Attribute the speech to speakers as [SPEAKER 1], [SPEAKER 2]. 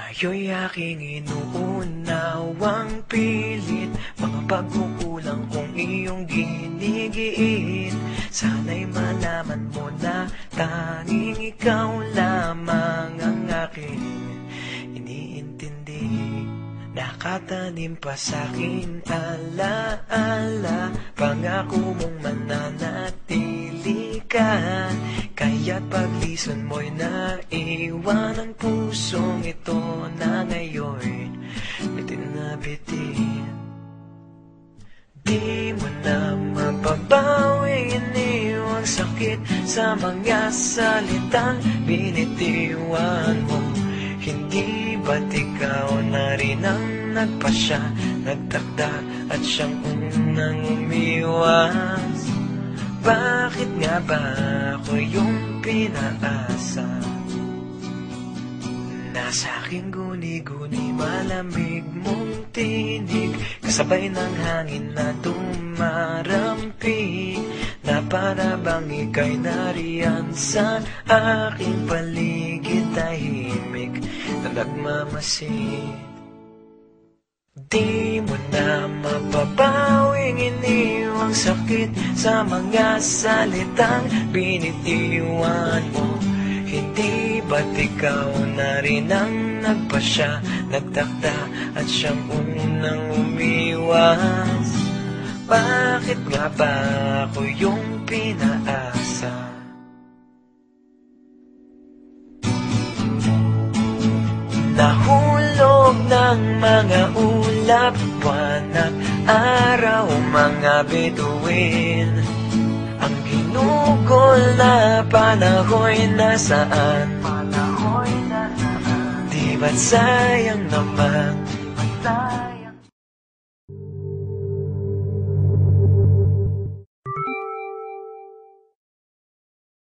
[SPEAKER 1] Ngayon'y aking inuunawang pilit mga pagkukulang kong iyong ginigiit. Sana'y malaman mo na tanging ikaw lamang ang aking iniintindi. Nakatanim pa sa'king alaala, pangako mong mananatili ka. Kaya't paglison mo'y naiwan ang pusong ito na ngayon bitin na bitin. Di mo na mababawi iniwang sakit sa mga salitang binitiwan mo. Hindi ba't ikaw na rin ang nagpasya, nagtakda at siyang unang umiwas? Bakit nga ba ako yung pinaasa? Nasa aking guni-guni malamig mong tinig, kasabay ng hangin na dumarampig, na para bang ika'y nariyan sa aking paligid, tahimik na nagmamasid. Di mo na mapapawing iniwang sakit sa mga salitang binitiwan mo. Hindi ba't ikaw na rin ang nagpasya, nagtakda at siyang unang umiwas? Bakit nga ba ako yung pinaasa? Nahulog ng mga ulap, buwan at araw, mga bituin. Ang ginugol na panahoy nasaan? Di ba't sayang naman?